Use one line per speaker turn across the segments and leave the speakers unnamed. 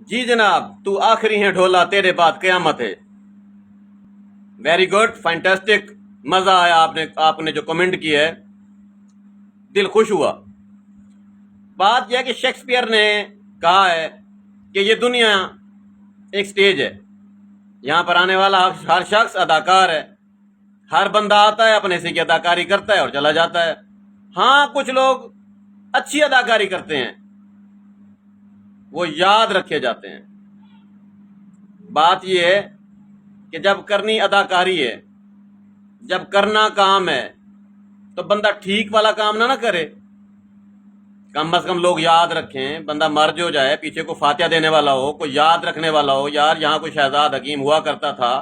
جی جناب، تو آخری ہے ڈھولا، تیرے بعد قیامت ہے۔ ویری گڈ، فینٹاسٹک، مزہ آیا آپ نے جو کمنٹ کیا ہے، دل خوش ہوا۔ بات یہ ہے کہ شیکسپیئر نے کہا ہے کہ یہ دنیا ایک سٹیج ہے، یہاں پر آنے والا ہر شخص اداکار ہے۔ ہر بندہ آتا ہے، اپنے سے کی اداکاری کرتا ہے اور چلا جاتا ہے۔ ہاں، کچھ لوگ اچھی اداکاری کرتے ہیں، وہ یاد رکھے جاتے ہیں۔ بات یہ ہے کہ جب کرنی اداکاری ہے، جب کرنا کام ہے، تو بندہ ٹھیک والا کام نہ کرے۔ کم از کم لوگ یاد رکھیں، بندہ مر جو جائے، پیچھے کو فاتحہ دینے والا ہو، کوئی یاد رکھنے والا ہو۔ یار یہاں کوئی شہزاد حکیم ہوا کرتا تھا،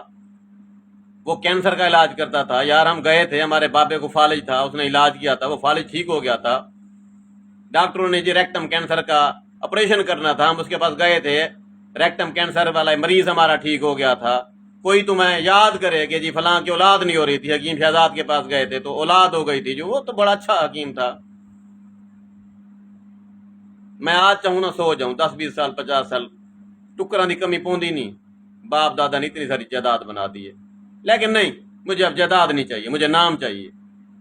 وہ کینسر کا علاج کرتا تھا۔ یار ہم گئے تھے، ہمارے بابے کو فالج تھا، اس نے علاج کیا تھا، وہ فالج ٹھیک ہو گیا تھا۔ ڈاکٹروں نے جی ریکٹم کینسر کا آپریشن کرنا تھا، ہم اس کے پاس گئے تھے، ریکٹم کینسر والا مریض ہمارا ٹھیک ہو گیا تھا۔ کوئی تمہیں یاد کرے کہ جی فلاں کی اولاد نہیں ہو رہی تھی، حکیم شہزاد کے پاس گئے تھے تو اولاد ہو گئی تھی، جو وہ تو بڑا اچھا حکیم تھا۔ میں آج چاہوں نہ سو جاؤں 10 20 سال 50 سال، ٹکرا دی کمی پوندی نہیں، باپ دادا نے اتنی ساری جائیداد بنا دی ہے۔ لیکن نہیں، مجھے اب جائیداد نہیں چاہیے، مجھے نام چاہیے۔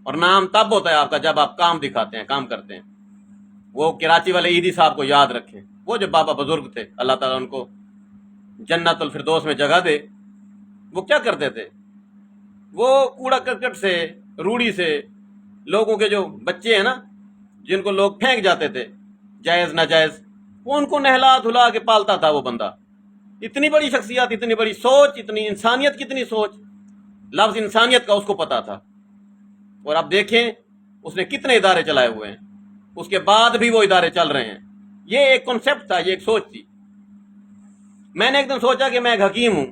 اور نام تب ہوتا ہے آپ کا جب آپ کام دکھاتے ہیں، کام کرتے ہیں۔ وہ کراچی والے عیدی صاحب کو یاد رکھیں، وہ جو بابا بزرگ تھے، اللہ تعالیٰ ان کو جنت الفردوس میں جگہ دے۔ وہ کیا کرتے تھے؟ وہ کوڑا کرکٹ سے، روڑی سے، لوگوں کے جو بچے ہیں نا، جن کو لوگ پھینک جاتے تھے جائز ناجائز، وہ ان کو نہلا دھلا کے پالتا تھا۔ وہ بندہ اتنی بڑی شخصیت، اتنی بڑی سوچ، اتنی انسانیت، کتنی سوچ، لفظ انسانیت کا اس کو پتا تھا۔ اور اب دیکھیں اس نے کتنے ادارے چلائے ہوئے ہیں، اس کے بعد بھی وہ ادارے چل رہے ہیں۔ یہ ایک کنسپٹ تھا، یہ ایک سوچ تھی۔ میں نے ایک دن سوچا کہ میں ایک حکیم ہوں،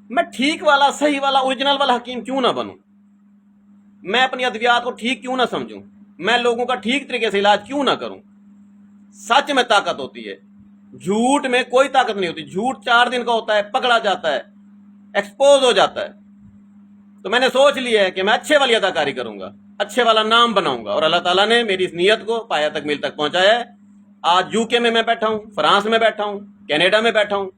میں ٹھیک والا، صحیح والا، اوریجنل والا حکیم کیوں نہ بنوں؟ میں اپنی ادویات کو ٹھیک کیوں نہ سمجھوں؟ میں لوگوں کا ٹھیک طریقے سے علاج کیوں نہ کروں؟ سچ میں طاقت ہوتی ہے، جھوٹ میں کوئی طاقت نہیں ہوتی۔ جھوٹ 4 دن کا ہوتا ہے، پکڑا جاتا ہے، ایکسپوز ہو جاتا ہے۔ تو میں نے سوچ لیا ہے کہ میں اچھے والی اداکاری کروں گا، اچھے والا نام بناؤں گا، اور اللہ تعالیٰ نے میری اس نیت کو پایا تکمیل تک پہنچایا ہے۔ آج UK میں بیٹھا ہوں، فرانس میں بیٹھا ہوں، کینیڈا میں بیٹھا ہوں۔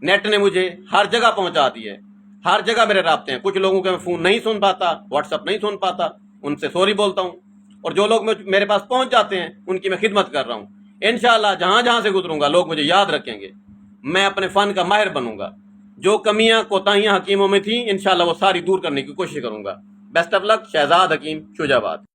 نیٹ نے مجھے ہر جگہ پہنچا دی ہے، ہر جگہ میرے رابطے ہیں۔ کچھ لوگوں کے میں فون نہیں سن پاتا، واٹس ایپ نہیں سن پاتا، ان سے سوری بولتا ہوں۔ اور جو لوگ میرے پاس پہنچ جاتے ہیں، ان کی میں خدمت کر رہا ہوں۔ انشاءاللہ جہاں جہاں سے گزروں گا لوگ مجھے یاد رکھیں گے، میں اپنے فن کا ماہر بنوں گا۔ جو کمیاں کوتاہیاں حکیموں میں تھیں، انشاءاللہ وہ ساری دور کرنے کی کوشش کروں گا۔ بیسٹ آف لک، شہزاد حکیم، شجاعت۔